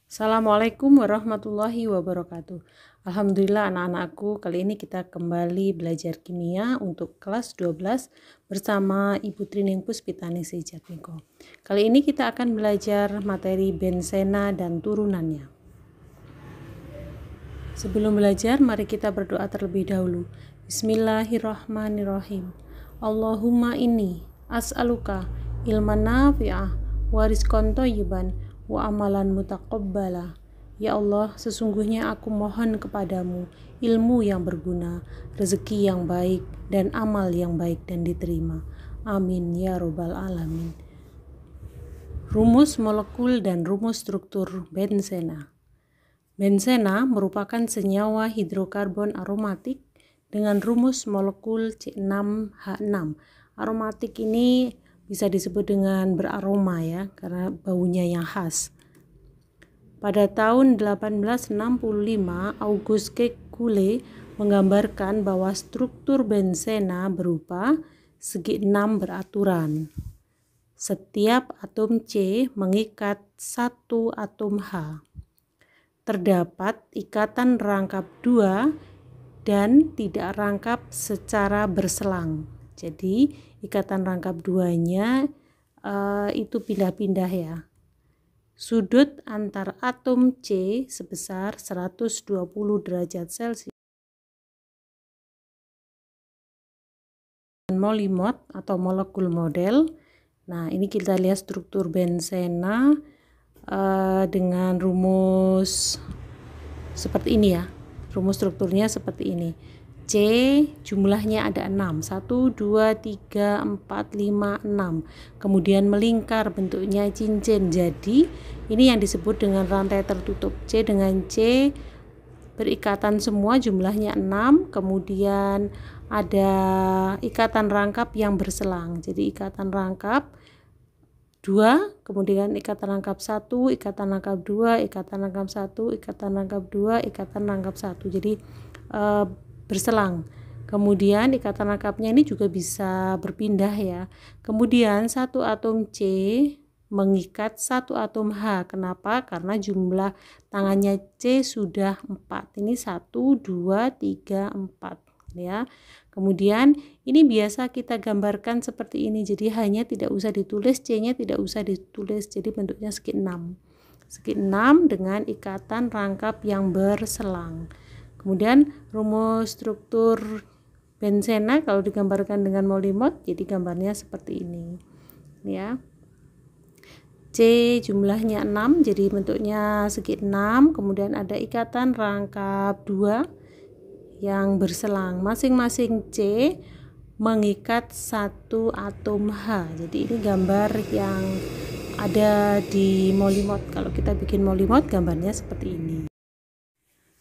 Assalamualaikum warahmatullahi wabarakatuh. Alhamdulillah anak-anakku, kali ini kita kembali belajar kimia untuk kelas 12 bersama Ibu Trining Puspitanisi Jatmiko. Kali ini kita akan belajar materi benzena dan turunannya. Sebelum belajar, mari kita berdoa terlebih dahulu. Bismillahirrahmanirrahim. Allahumma inni as'aluka ilman nafi'ah wa rizqan thayyiban wa amalan mutaqabbala. Ya Allah, sesungguhnya aku mohon kepadamu ilmu yang berguna, rezeki yang baik, dan amal yang baik dan diterima. Amin ya robbal alamin. Rumus molekul dan rumus struktur benzena. Benzena merupakan senyawa hidrokarbon aromatik dengan rumus molekul C6H6. Aromatik ini bisa disebut dengan beraroma ya, karena baunya yang khas. Pada tahun 1865, Auguste Kekulé menggambarkan bahwa struktur benzena berupa segi 6 beraturan. Setiap atom C mengikat satu atom H. Terdapat ikatan rangkap 2 dan tidak rangkap secara berselang. Jadi ikatan rangkap 2-nya itu pindah-pindah ya. Sudut antar atom C sebesar 120 derajat Celcius. Molimot atau molekul model. Nah, ini kita lihat struktur benzena dengan rumus seperti ini ya. Rumus strukturnya seperti ini. C jumlahnya ada 6. 1, 2, 3, 4, 5, 6. Kemudian melingkar bentuknya cincin. Jadi ini yang disebut dengan rantai tertutup. C dengan C berikatan semua jumlahnya 6. Kemudian ada ikatan rangkap yang berselang. Jadi ikatan rangkap 2, kemudian ikatan rangkap 1, ikatan rangkap 2, ikatan rangkap 1, ikatan rangkap 2, ikatan rangkap 1. Jadi berselang. Kemudian ikatan rangkapnya ini juga bisa berpindah ya. Kemudian satu atom C mengikat satu atom H. Kenapa? Karena jumlah tangannya C sudah 4. Ini 1, 2, 3, 4 ya. Kemudian ini biasa kita gambarkan seperti ini. Jadi hanya tidak usah ditulis, C-nya tidak usah ditulis. Jadi bentuknya segi 6. Segi 6 dengan ikatan rangkap yang berselang. Kemudian rumus struktur benzena kalau digambarkan dengan molimot, jadi gambarnya seperti ini ya. C jumlahnya 6, jadi bentuknya segi 6. Kemudian ada ikatan rangkap 2 yang berselang. Masing-masing C mengikat satu atom H. Jadi ini gambar yang ada di molimot. Kalau kita bikin molimot, gambarnya seperti ini.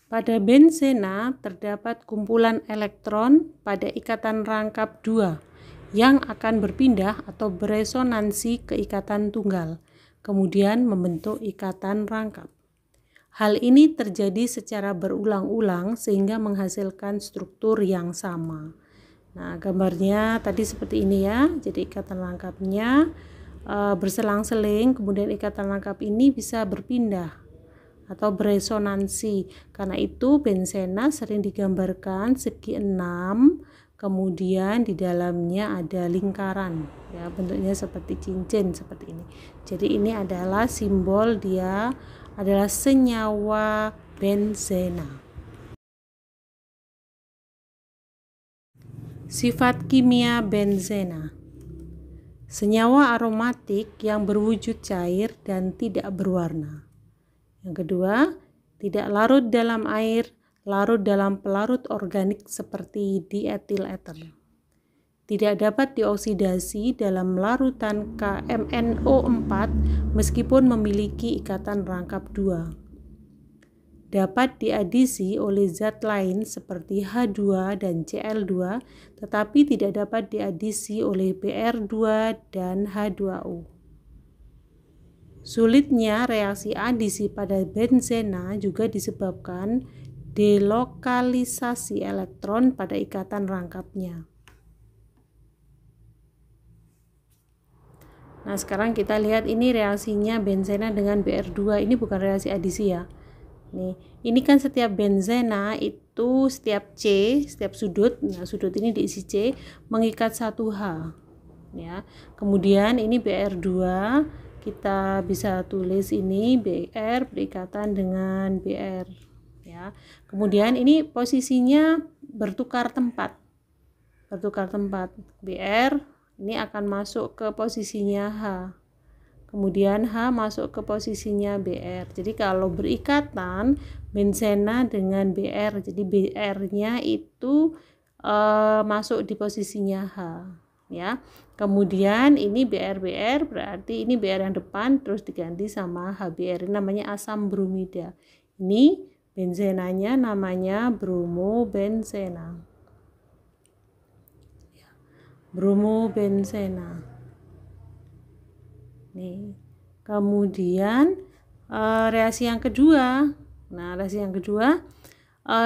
Pada benzena terdapat kumpulan elektron pada ikatan rangkap 2 yang akan berpindah atau beresonansi ke ikatan tunggal, kemudian membentuk ikatan rangkap. Hal ini terjadi secara berulang-ulang sehingga menghasilkan struktur yang sama. Nah, gambarnya tadi seperti ini ya. Jadi ikatan rangkapnya berselang-seling, kemudian ikatan rangkap ini bisa berpindah atau beresonansi. Karena itu benzena sering digambarkan segi 6, kemudian di dalamnya ada lingkaran ya, bentuknya seperti cincin seperti ini. Jadi ini adalah simbol dia adalah senyawa benzena. Sifat kimia benzena. Senyawa aromatik yang berwujud cair dan tidak berwarna. Yang kedua, tidak larut dalam air, larut dalam pelarut organik seperti dietil ether. Tidak dapat dioksidasi dalam larutan KMnO4 meskipun memiliki ikatan rangkap 2. Dapat diadisi oleh zat lain seperti H2 dan Cl2, tetapi tidak dapat diadisi oleh Br2 dan H2O. Sulitnya reaksi adisi pada benzena juga disebabkan delokalisasi elektron pada ikatan rangkapnya. Nah, sekarang kita lihat ini reaksinya benzena dengan BR2. Ini bukan reaksi adisi ya. Nih, ini kan setiap benzena itu setiap sudut, nah sudut ini diisi C mengikat 1H ya. Kemudian ini BR2, kita bisa tulis ini BR berikatan dengan BR ya. Kemudian ini posisinya bertukar tempat. BR ini akan masuk ke posisinya H. Kemudian H masuk ke posisinya BR. Jadi kalau berikatan benzena dengan BR, jadi BR-nya itu masuk di posisinya H ya. Kemudian ini BR berarti ini BR yang depan terus diganti sama HBr. Ini namanya asam bromida. Ini benzenanya namanya bromobenzena. Bromobenzena. Nih. Kemudian reaksi yang kedua. Nah, reaksi yang kedua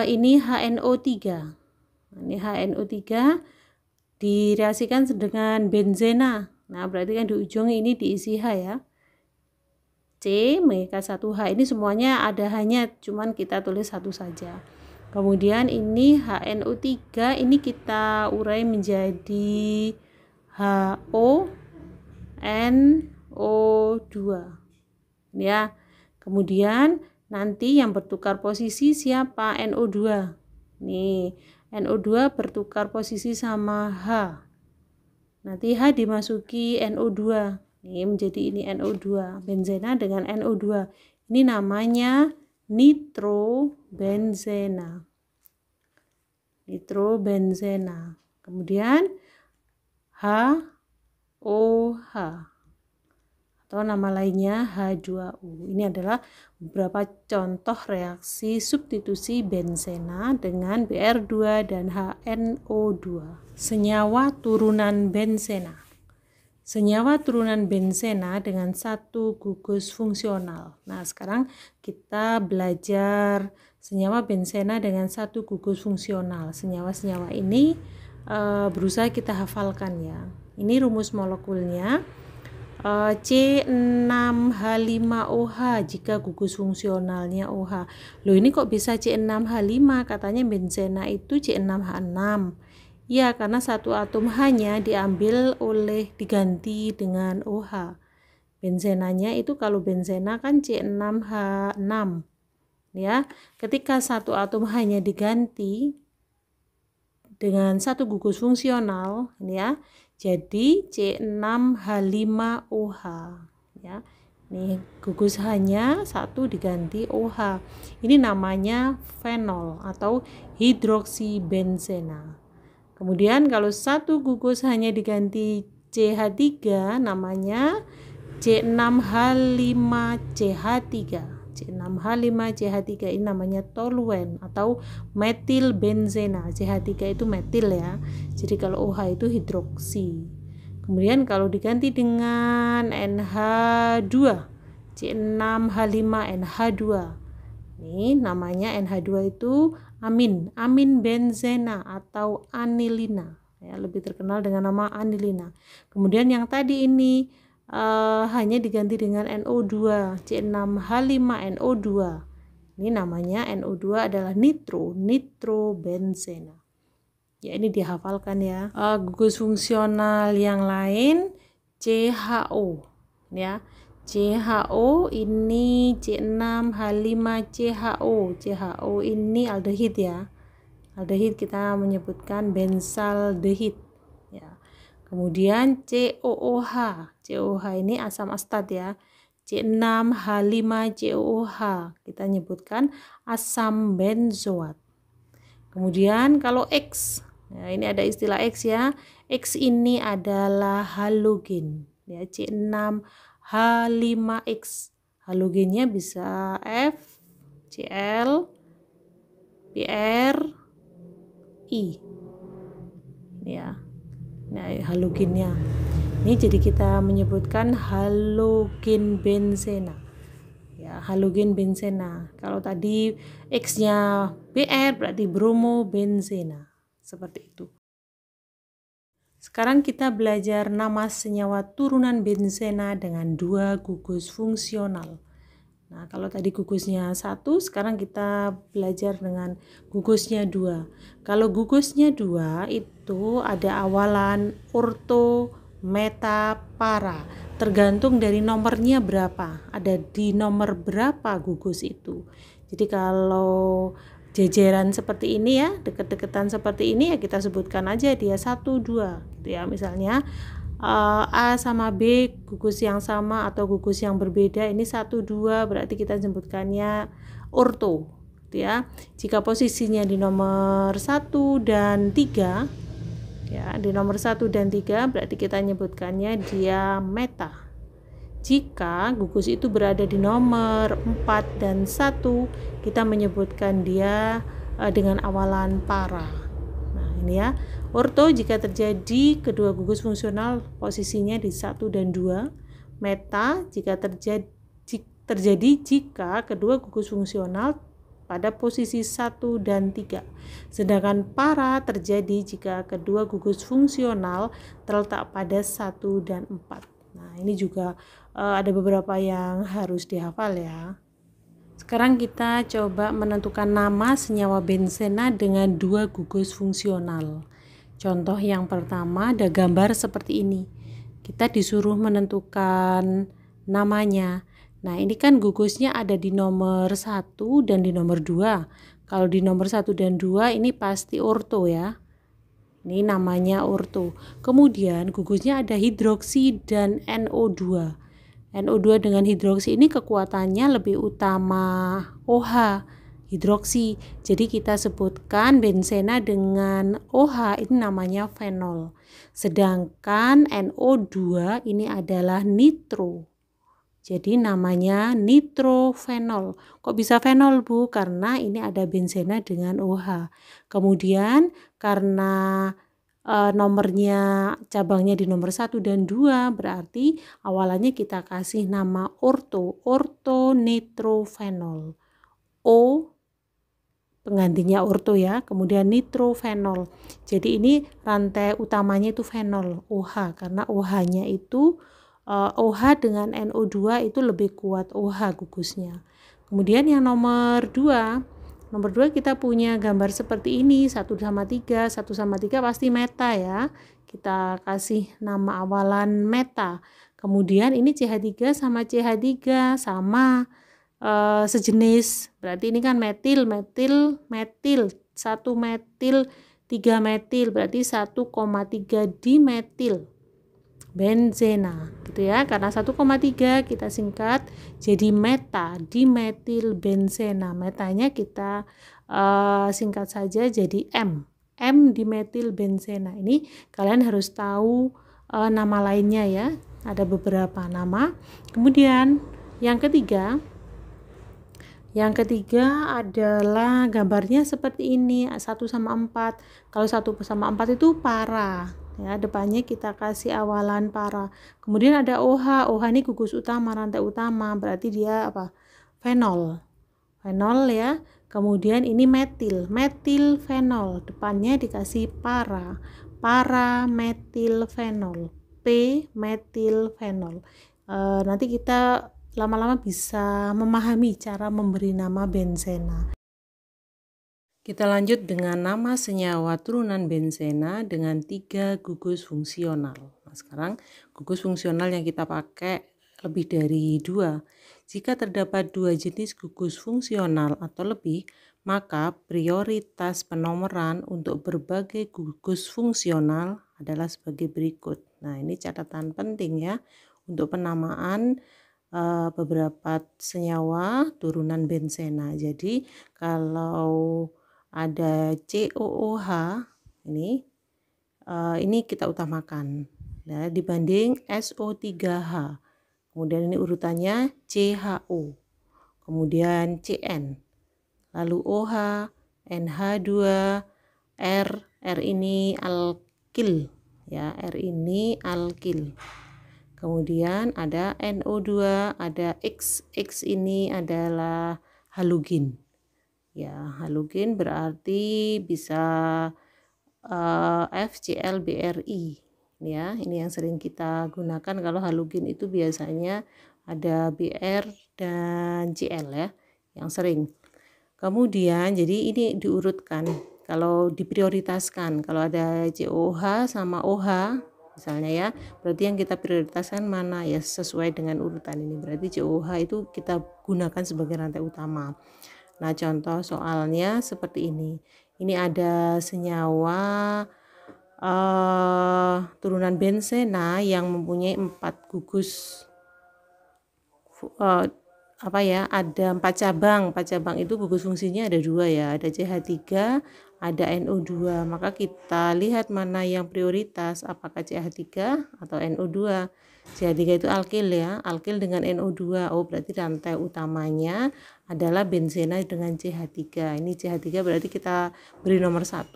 ini HNO3. Ini HNO3 direaksikan dengan benzena. Nah, berarti kan di ujung ini diisi H ya. C mengikat 1H. Ini semuanya ada hanya, cuman kita tulis satu saja. Kemudian ini HNO3 ini kita urai menjadi HO NO2 ya. Kemudian nanti yang bertukar posisi siapa? NO2. Nih, NO2 bertukar posisi sama H. Nanti H dimasuki NO2. Nih menjadi ini NO2. Benzena dengan NO2. Ini namanya nitrobenzena. Nitrobenzena. Kemudian HOH atau nama lainnya H2O. Ini adalah beberapa contoh reaksi substitusi benzena dengan BR2 dan HNO2. Senyawa turunan benzena. Senyawa turunan benzena dengan satu gugus fungsional. Nah, sekarang kita belajar senyawa benzena dengan satu gugus fungsional. Senyawa-senyawa ini berusaha kita hafalkan ya. Ini rumus molekulnya. C6H5OH jika gugus fungsionalnya OH. Loh, ini kok bisa C6H5? Katanya benzena itu C6H6. Ya, karena satu atom H-nya diganti dengan OH. Benzenanya itu kalau benzena kan C6H6. Ya, ketika satu atom H-nya diganti dengan satu gugus fungsional, ya. Jadi C6H5OH ya. Nih gugus H-nya satu diganti OH. Ini namanya fenol atau hidroksibenzena. Kemudian kalau satu gugus H-nya diganti CH3 namanya C6H5CH3. C6H5CH3 ini namanya toluen atau metil benzena. CH3 itu metil ya. Jadi kalau OH itu hidroksi. Kemudian kalau diganti dengan NH2, C6H5NH2. Ini namanya NH2 itu amin benzena atau anilina. Ya, lebih terkenal dengan nama anilina. Kemudian yang tadi ini hanya diganti dengan NO2, C6H5NO2. Ini namanya NO2 adalah nitrobenzena. Ya, ini dihafalkan ya. Gugus fungsional yang lain CHO ya. CHO ini C6H5CHO. CHO ini aldehid ya. Aldehid kita menyebutkan benzaldehid. Kemudian COOH. COOH ini asam astat ya. C6H5COOH kita nyebutkan asam benzoat. Kemudian kalau X, ya ini ada istilah X ya. X ini adalah halogen ya, C6H5X. Halogennya bisa F, Cl, Br, I. Ya. Nah, halogennya. Ini jadi kita menyebutkan halogen benzena. Ya, halogen benzena. Kalau tadi X-nya Br berarti bromobenzena. Seperti itu. Sekarang kita belajar nama senyawa turunan benzena dengan 2 gugus fungsional. Nah, kalau tadi gugusnya 1, sekarang kita belajar dengan gugusnya 2. Kalau gugusnya 2 itu ada awalan orto, meta, para. Tergantung dari nomornya berapa. Ada di nomor berapa gugus itu. Jadi kalau jajaran seperti ini ya, deket-deketan seperti ini ya kita sebutkan aja dia 1, 2 gitu ya. Misalnya A sama B gugus yang sama atau gugus yang berbeda, ini 1, 2 berarti kita sebutkannya orto gitu ya. Jika posisinya di nomor 1 dan 3 ya, di nomor 1 dan 3 berarti kita nyebutkannya dia meta. Jika gugus itu berada di nomor 4 dan 1, kita menyebutkan dia dengan awalan para. Nah, ini ya. Orto jika terjadi kedua gugus fungsional posisinya di 1 dan 2. Meta jika terjadi jika kedua gugus fungsional pada posisi 1 dan 3. Sedangkan para terjadi jika kedua gugus fungsional terletak pada 1 dan 4. Nah, ini juga ada beberapa yang harus dihafal ya. Sekarang kita coba menentukan nama senyawa benzena dengan 2 gugus fungsional. Contoh yang pertama ada gambar seperti ini. Kita disuruh menentukan namanya. Nah, ini kan gugusnya ada di nomor 1 dan di nomor 2. Kalau di nomor 1 dan 2 ini pasti orto ya. Ini namanya orto. Kemudian gugusnya ada hidroksi dan NO2. NO2 dengan hidroksi ini kekuatannya lebih utama OH. Hidroksi. Jadi kita sebutkan benzena dengan OH ini namanya fenol. Sedangkan NO2 ini adalah nitro. Jadi namanya nitrofenol. Kok bisa fenol, Bu? Karena ini ada benzena dengan OH. Kemudian karena nomornya cabangnya di nomor 1 dan 2 berarti awalannya kita kasih nama ortonitrofenol. O penggantinya orto ya, kemudian nitrofenol. Jadi ini rantai utamanya itu fenol, OH, karena OH-nya itu OH dengan NO2 itu lebih kuat OH gugusnya. Kemudian yang nomor 2 kita punya gambar seperti ini, 1 sama 3, 1 sama 3 pasti meta ya. Kita kasih nama awalan meta. Kemudian ini CH3 sama CH3 sama sejenis. Berarti ini kan metil, 1 metil, 3 metil, berarti 1,3 dimetil benzena gitu ya. Karena 1,3 kita singkat jadi meta, dimetil benzena. Metanya kita singkat saja jadi M dimetil benzena. Ini kalian harus tahu nama lainnya ya. Ada beberapa nama. Kemudian yang ketiga adalah gambarnya seperti ini, 1 sama 4. Kalau 1 sama 4 itu para. Ya, depannya kita kasih awalan para. Kemudian ada OH. OH ini gugus utama, rantai utama, berarti dia apa? Fenol. Fenol ya. Kemudian ini metil, metilfenol. Depannya dikasih para. Para metilfenol. P metilfenol. Nanti kita lama-lama bisa memahami cara memberi nama benzena. Kita lanjut dengan nama senyawa turunan benzena dengan 3 gugus fungsional. Nah, sekarang gugus fungsional yang kita pakai lebih dari 2. Jika terdapat 2 jenis gugus fungsional atau lebih, maka prioritas penomoran untuk berbagai gugus fungsional adalah sebagai berikut. Nah, ini catatan penting ya untuk penamaan beberapa senyawa turunan benzena. Jadi kalau ada COOH ini kita utamakan ya, dibanding SO3H. Kemudian ini urutannya CHO, kemudian CN, lalu OH, NH2, R ini alkil ya, R ini alkil. Kemudian ada NO2, ada X ini adalah halogen. Ya, halogen berarti bisa FCl BRI Ini ya, ini yang sering kita gunakan kalau halogen itu biasanya ada Br dan Cl ya, yang sering. Kemudian jadi ini diurutkan, kalau diprioritaskan, kalau ada COH sama OH misalnya ya, berarti yang kita prioritaskan mana ya, sesuai dengan urutan ini. Berarti COH itu kita gunakan sebagai rantai utama. Nah, contoh soalnya seperti ini. Ini ada senyawa turunan bensena yang mempunyai 4 gugus ada 4 cabang itu gugus fungsinya ada 2 ya, ada CH3, ada NO2. Maka kita lihat mana yang prioritas, apakah CH3 atau NO2. CH3 itu alkil ya, alkil dengan NO2. Oh, berarti rantai utamanya adalah bensena dengan CH3. Ini CH3 berarti kita beri nomor 1.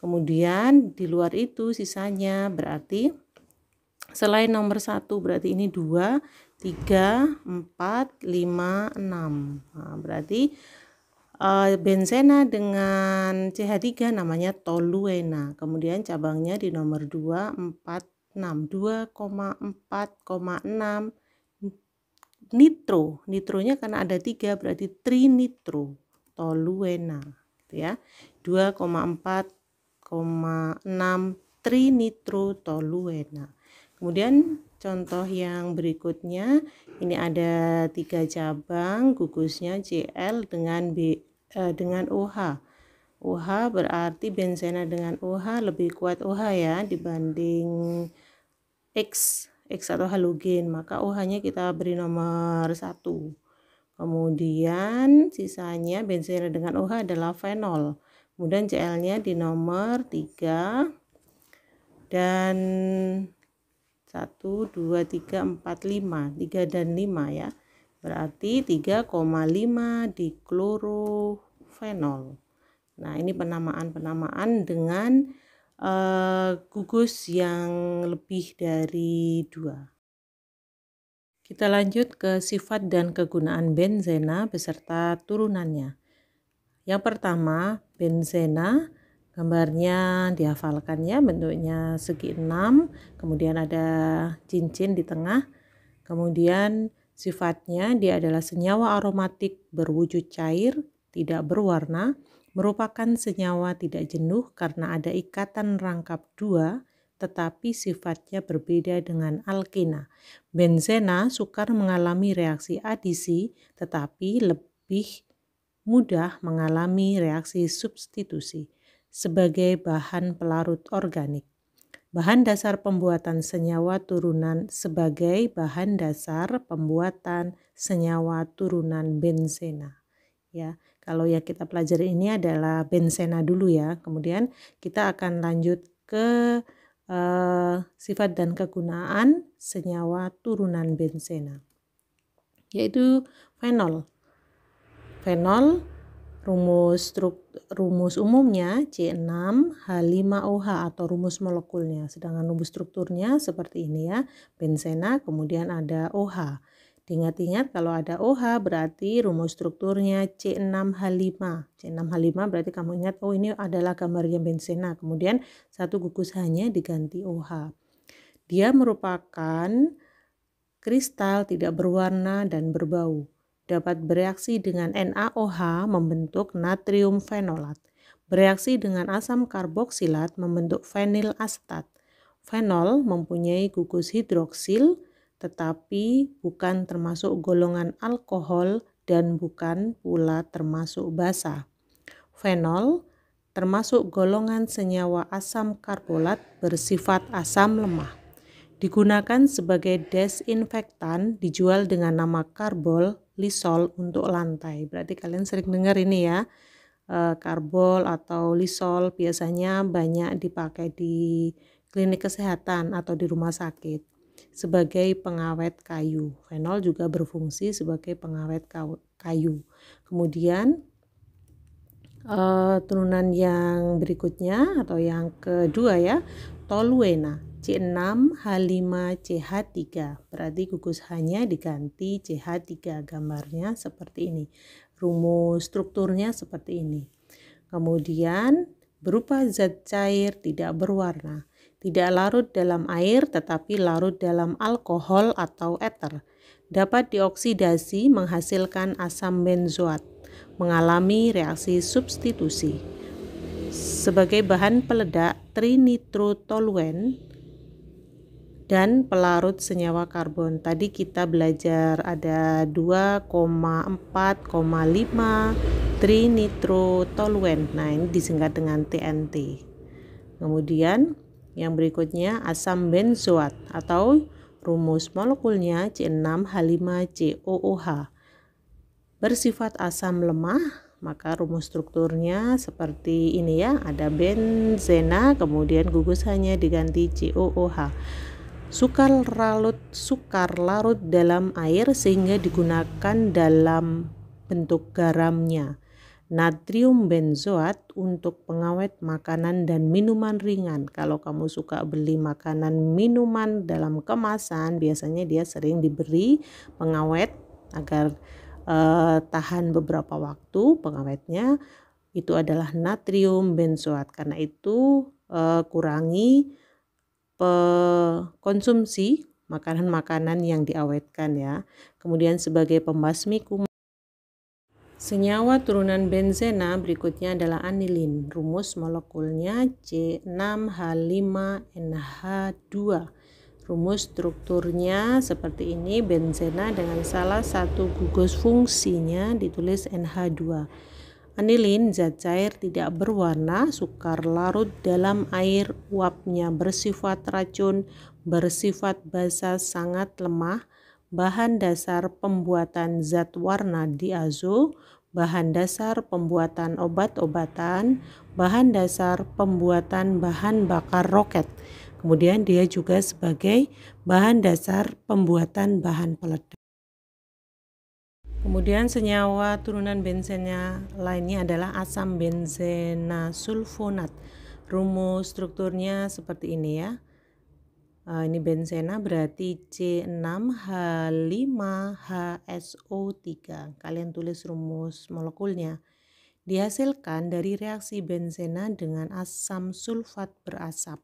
Kemudian di luar itu sisanya berarti selain nomor 1 berarti ini 2, 3, 4, 5, 6. Nah, berarti bensena dengan CH3 namanya toluena. Kemudian cabangnya di nomor 2, 4, 6. 2,4,6 nitro. Nitronya karena ada 3 berarti trinitro toluena gitu ya. 2,4,6 trinitro toluena. Kemudian contoh yang berikutnya, ini ada 3 cabang, gugusnya Cl dengan dengan OH. OH berarti bensena dengan OH lebih kuat OH ya dibanding X atau halogen, maka OH-nya kita beri nomor 1. Kemudian sisanya bensena dengan OH adalah fenol. Kemudian Cl-nya di nomor 3 dan 1, 2, 3, 4, 5, 3 dan 5 ya, berarti 3,5 diklorofenol. Nah, ini penamaan dengan gugus yang lebih dari 2. Kita lanjut ke sifat dan kegunaan benzena beserta turunannya. Yang pertama, benzena gambarnya dihafalkan ya, bentuknya segi 6, kemudian ada cincin di tengah. Kemudian sifatnya dia adalah senyawa aromatik berwujud cair, tidak berwarna, merupakan senyawa tidak jenuh karena ada ikatan rangkap 2, tetapi sifatnya berbeda dengan alkena. Benzena sukar mengalami reaksi adisi, tetapi lebih mudah mengalami reaksi substitusi sebagai bahan pelarut organik. Bahan dasar pembuatan senyawa turunan sebagai bahan dasar pembuatan senyawa turunan benzena. Ya, kalau yang kita pelajari ini adalah benzena dulu ya. Kemudian kita akan lanjut ke sifat dan kegunaan senyawa turunan benzena, yaitu fenol. Fenol rumus umumnya C6H5OH atau rumus molekulnya, sedangkan rumus strukturnya seperti ini ya, benzena kemudian ada OH. Diingat-ingat kalau ada OH berarti rumus strukturnya C6H5. C6H5 berarti kamu ingat, oh ini adalah gambarnya benzena, kemudian satu gugus H-nya diganti OH. Dia merupakan kristal tidak berwarna dan berbau. Dapat bereaksi dengan NaOH membentuk natrium fenolat. Bereaksi dengan asam karboksilat membentuk fenil asetat. Fenol mempunyai gugus hidroksil tetapi bukan termasuk golongan alkohol dan bukan pula termasuk basa. Fenol termasuk golongan senyawa asam karbolat bersifat asam lemah. Digunakan sebagai desinfektan, dijual dengan nama karbol, lisol untuk lantai. Berarti kalian sering dengar ini ya, karbol atau lisol biasanya banyak dipakai di klinik kesehatan atau di rumah sakit sebagai pengawet kayu. Fenol juga berfungsi sebagai pengawet kayu. Kemudian turunan yang berikutnya atau yang kedua ya, toluena. C6H5CH3, berarti gugus H-nya diganti CH3, gambarnya seperti ini, rumus strukturnya seperti ini. Kemudian berupa zat cair tidak berwarna, Tidak larut dalam air tetapi larut dalam alkohol atau eter. Dapat dioksidasi menghasilkan asam benzoat, mengalami reaksi substitusi. Sebagai bahan peledak trinitrotoluen dan pelarut senyawa karbon. Tadi kita belajar ada 2,4,5 trinitrotoluen. Nah, ini disingkat dengan TNT. Kemudian yang berikutnya asam benzoat atau rumus molekulnya C6H5COOH. Bersifat asam lemah, maka rumus strukturnya seperti ini ya, ada benzena, kemudian gugusannya diganti COOH. Sukar larut dalam air sehingga digunakan dalam bentuk garamnya. Natrium benzoat untuk pengawet makanan dan minuman ringan. Kalau kamu suka beli makanan minuman dalam kemasan, biasanya dia sering diberi pengawet agar tahan beberapa waktu. Pengawetnya itu adalah natrium benzoat. Karena itu kurangi konsumsi makanan-makanan yang diawetkan ya. Kemudian sebagai pembasmi kuman, senyawa turunan benzena berikutnya adalah anilin. Rumus molekulnya C6H5NH2. Rumus strukturnya seperti ini, benzena dengan salah satu gugus fungsinya ditulis NH2. Anilin zat cair tidak berwarna, sukar larut dalam air, uapnya bersifat racun, bersifat basa, sangat lemah. Bahan dasar pembuatan zat warna diazo, bahan dasar pembuatan obat-obatan, bahan dasar pembuatan bahan bakar roket. Kemudian dia juga sebagai bahan dasar pembuatan bahan peledak. Kemudian senyawa turunan benzena lainnya adalah asam benzena sulfonat. Rumus strukturnya seperti ini ya. Ini benzena berarti C6H5HSO3. Kalian tulis rumus molekulnya. Dihasilkan dari reaksi benzena dengan asam sulfat berasap.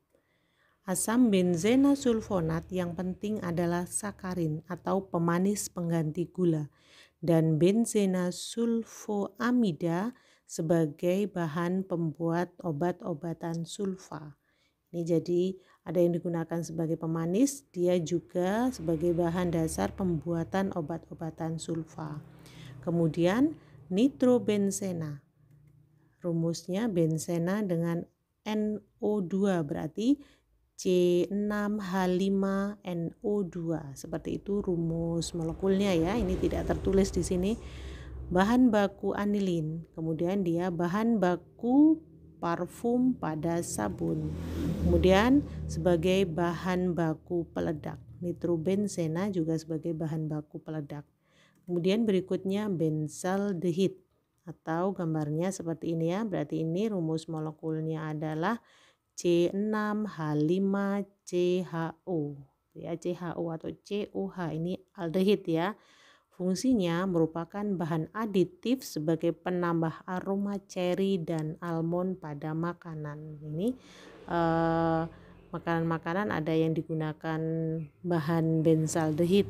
Asam benzena sulfonat yang penting adalah sakarin atau pemanis pengganti gula, dan benzena sulfoamida sebagai bahan pembuat obat-obatan sulfa. Ini jadi ada yang digunakan sebagai pemanis, dia juga sebagai bahan dasar pembuatan obat-obatan sulfa. Kemudian nitrobenzena. Rumusnya benzena dengan NO2 berarti C6H5NO2. Seperti itu rumus molekulnya ya. Ini tidak tertulis di sini. Bahan baku anilin. Kemudian dia bahan baku parfum pada sabun. Kemudian sebagai bahan baku peledak. Nitrobenzena juga sebagai bahan baku peledak. Kemudian berikutnya benzaldehid atau gambarnya seperti ini ya. Berarti ini rumus molekulnya adalah C6H5CHO ya, CHO atau COH, ini aldehid ya. Fungsinya merupakan bahan aditif sebagai penambah aroma ceri dan almond pada makanan. Ini makanan-makanan ada yang digunakan bahan benzaldehid.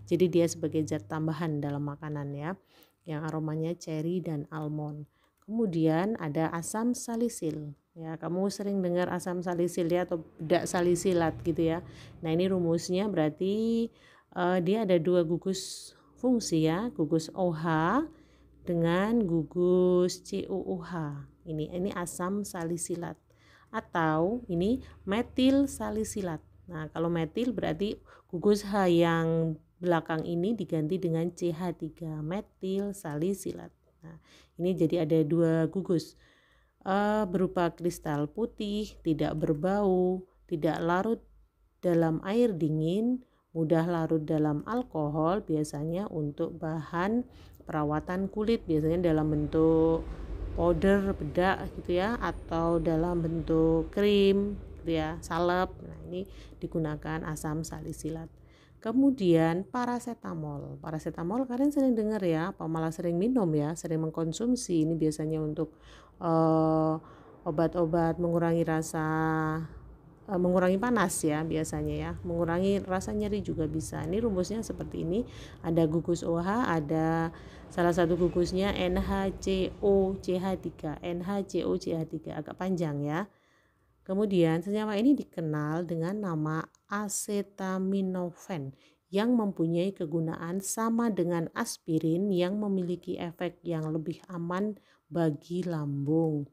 Jadi dia sebagai zat tambahan dalam makanan ya, yang aromanya ceri dan almond. Kemudian ada asam salisil. Ya, kamu sering dengar asam salisil ya, atau bedak salisilat gitu ya. Nah, ini rumusnya berarti dia ada dua gugus fungsi ya, gugus OH dengan gugus COOH. Ini asam salisilat atau ini metil salisilat. Nah, kalau metil berarti gugus H yang belakang ini diganti dengan CH3, metil salisilat. Nah, ini jadi ada dua gugus. Berupa kristal putih, tidak berbau, tidak larut dalam air dingin, mudah larut dalam alkohol, biasanya untuk bahan perawatan kulit, biasanya dalam bentuk powder, bedak gitu ya, atau dalam bentuk krim gitu ya, salep. Nah, ini digunakan asam salisilat. Kemudian paracetamol. Paracetamol kalian sering dengar ya, apa malah sering minum ya, sering mengkonsumsi. Ini biasanya untuk obat-obat mengurangi rasa mengurangi panas ya biasanya ya, mengurangi rasa nyeri juga bisa. Ini rumusnya seperti ini, ada gugus OH, ada salah satu gugusnya NHCOCH3, NHCOCH3, agak panjang ya. Kemudian senyawa ini dikenal dengan nama acetaminophen yang mempunyai kegunaan sama dengan aspirin yang memiliki efek yang lebih aman bagi lambung,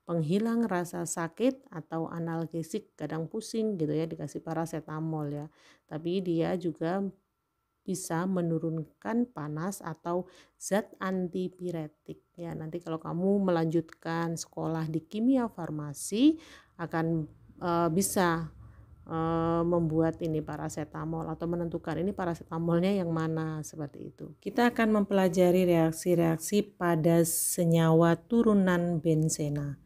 penghilang rasa sakit atau analgesik, kadang pusing gitu ya dikasih paracetamol ya, tapi dia juga bisa menurunkan panas atau zat antipiretik ya. Nanti kalau kamu melanjutkan sekolah di kimia farmasi akan bisa membuat ini paracetamol atau menentukan ini paracetamolnya yang mana, seperti itu. Kita akan mempelajari reaksi-reaksi pada senyawa turunan benzena.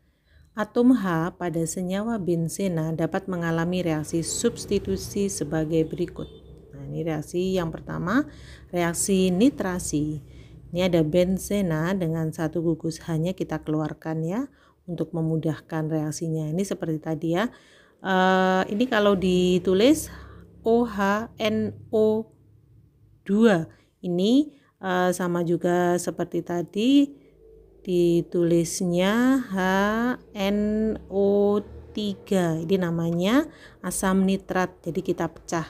Atom H pada senyawa benzena dapat mengalami reaksi substitusi sebagai berikut. Nah, ini reaksi yang pertama, reaksi nitrasi. Ini ada benzena dengan satu gugus hanya kita keluarkan ya untuk memudahkan reaksinya. Ini seperti tadi ya. Ini kalau ditulis OHNO2 ini sama juga seperti tadi, ditulisnya HNO3. Ini namanya asam nitrat, jadi kita pecah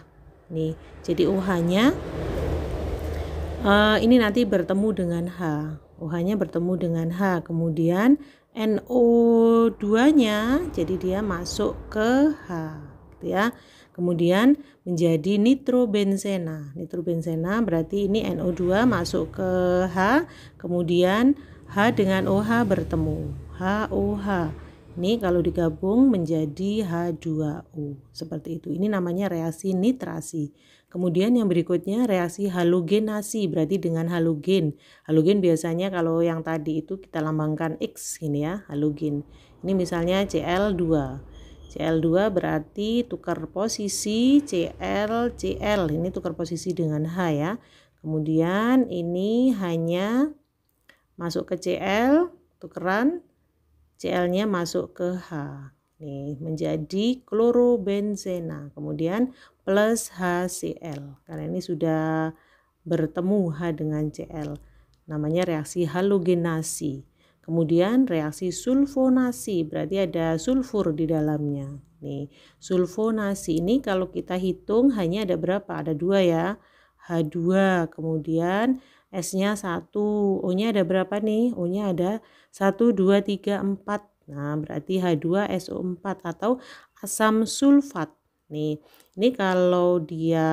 nih, jadi OH-nya ini nanti bertemu dengan H, OH-nya bertemu dengan H, kemudian NO2-nya jadi dia masuk ke H gitu ya. Kemudian menjadi nitrobenzena. Nitrobenzena berarti ini NO2 masuk ke H, kemudian H dengan OH bertemu, HOH. Ini kalau digabung menjadi H2O, seperti itu. Ini namanya reaksi nitrasi. Kemudian yang berikutnya reaksi halogenasi, berarti dengan halogen. Halogen biasanya kalau yang tadi itu kita lambangkan X ini ya, halogen. Ini misalnya Cl2. Cl2 berarti tukar posisi Cl, ini tukar posisi dengan H ya. Kemudian ini hanya masuk ke Cl, tukeran, Cl-nya masuk ke H. Nih, menjadi klorobenzena. Kemudian plus HCl. Karena ini sudah bertemu H dengan Cl. Namanya reaksi halogenasi. Kemudian reaksi sulfonasi, berarti ada sulfur di dalamnya. Nih, sulfonasi ini kalau kita hitung hanya ada berapa? Ada 2 ya. H2, kemudian S-nya 1, O-nya ada berapa nih? O-nya ada 1, 2, 3, 4. Nah, berarti H2SO4 atau asam sulfat. Nih, ini kalau dia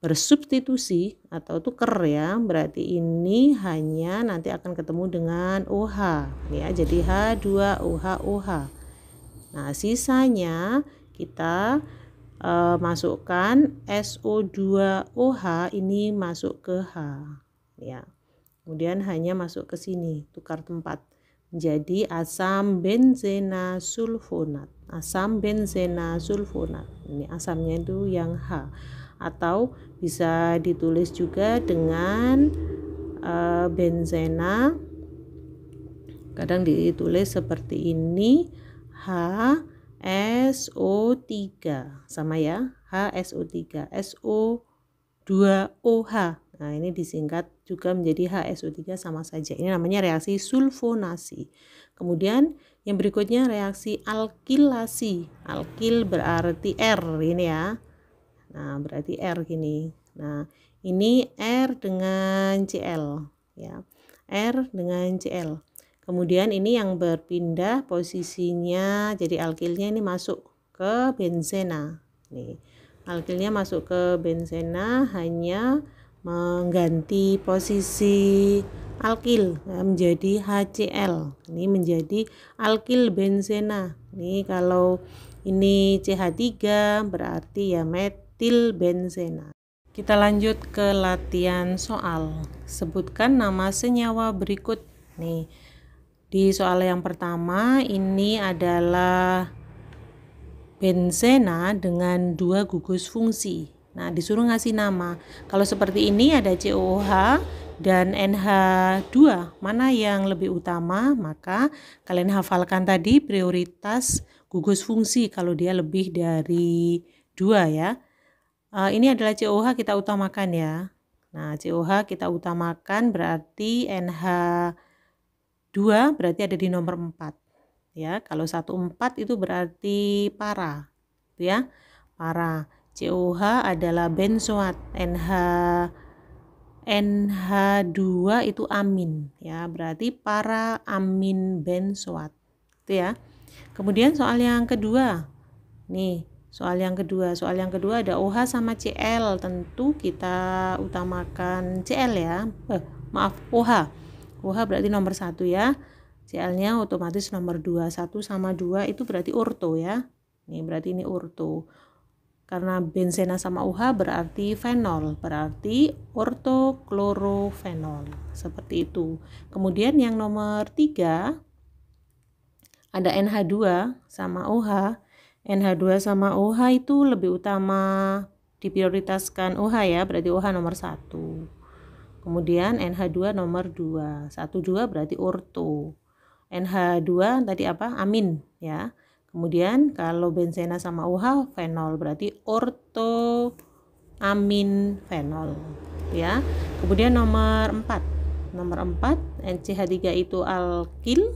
bersubstitusi atau tuker ya, berarti ini hanya nanti akan ketemu dengan OH. Nih ya, jadi H2OH. Nah, sisanya kita masukkan SO2OH ini masuk ke H ya. Kemudian hanya masuk ke sini, tukar tempat menjadi asam benzena sulfonat. Asam benzena sulfonat. Ini asamnya itu yang H, atau bisa ditulis juga dengan benzena. Kadang ditulis seperti ini, HSO3 sama ya, HSO3, SO2OH. Nah, ini disingkat juga menjadi HSO3 sama saja. Ini namanya reaksi sulfonasi. Kemudian yang berikutnya reaksi alkilasi. Alkil berarti R ini ya. Nah, berarti R gini. Nah, ini R dengan Cl ya. R dengan Cl. Kemudian ini yang berpindah posisinya, jadi alkilnya ini masuk ke benzena. Nih, alkilnya masuk ke benzena hanya mengganti posisi alkil menjadi HCl. Ini menjadi alkil benzena. Nih kalau ini CH3 berarti ya metil benzena. Kita lanjut ke latihan soal. Sebutkan nama senyawa berikut. Nih, di soal yang pertama ini adalah benzena dengan 2 gugus fungsi. Nah, disuruh ngasih nama. Kalau seperti ini ada COOH dan NH2. Mana yang lebih utama? Maka kalian hafalkan tadi prioritas gugus fungsi kalau dia lebih dari 2 ya. Ini adalah COH kita utamakan ya. Nah, COH kita utamakan berarti NH2 berarti ada di nomor 4 ya. Kalau 14 itu berarti para ya. Para. COH adalah benzoat, NH2 itu amin ya, berarti para amin benzoat itu ya. Kemudian soal yang kedua nih, soal yang kedua ada OH sama Cl, tentu kita utamakan Cl ya, OH berarti nomor 1 ya, Cl nya otomatis nomor 2, 1 sama 2 itu berarti orto ya, nih berarti ini orto. Karena benzena sama OH berarti fenol, berarti ortoklorofenol, seperti itu. Kemudian yang nomor 3 ada NH2 sama OH. NH2 sama OH itu lebih utama diprioritaskan OH ya, berarti OH nomor 1. Kemudian NH2 nomor 2, 1 2 berarti orto. NH2 tadi apa? Amin ya. Kemudian kalau benzena sama OH fenol, berarti orto amin fenol ya. Kemudian nomor 4 NCH3 itu alkil.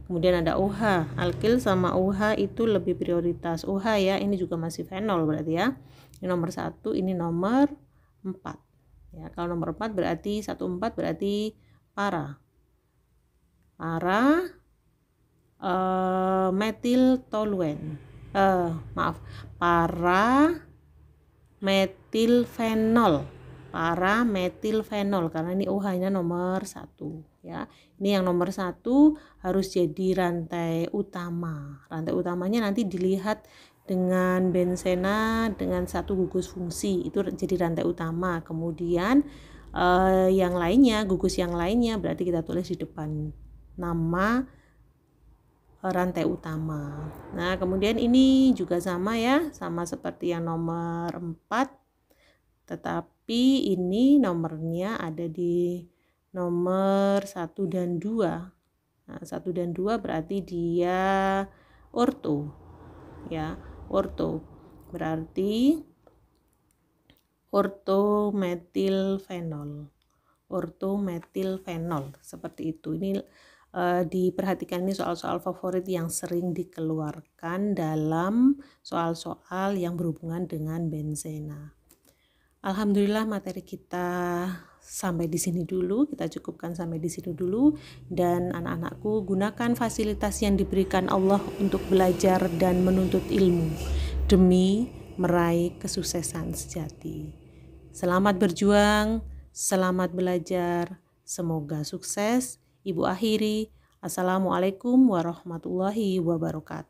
Kemudian ada OH, alkil sama OH itu lebih prioritas OH ya, ini juga masih fenol berarti ya. Ini nomor 1, ini nomor 4 ya. Kalau nomor 4 berarti 14 berarti para metil toluen, para metil fenol karena ini OH nya nomor 1 ya. Ini yang nomor 1 harus jadi rantai utama. Rantai utamanya nanti dilihat dengan benzena dengan 1 gugus fungsi, itu jadi rantai utama. Kemudian yang lainnya, gugus yang lainnya berarti kita tulis di depan nama rantai utama. Nah, kemudian ini juga sama ya, sama seperti yang nomor 4, tetapi ini nomornya ada di nomor 1 dan 2. Nah, 1 dan 2 berarti dia orto ya, orto berarti ortometilfenol, seperti itu. Ini diperhatikan, ini soal-soal favorit yang sering dikeluarkan dalam soal-soal yang berhubungan dengan benzena. Alhamdulillah materi kita sampai di sini dulu, kita cukupkan sampai di sini dulu, dan anak-anakku gunakan fasilitas yang diberikan Allah untuk belajar dan menuntut ilmu demi meraih kesuksesan sejati. Selamat berjuang, selamat belajar, semoga sukses. Ibu akhiri, Assalamualaikum warahmatullahi wabarakatuh.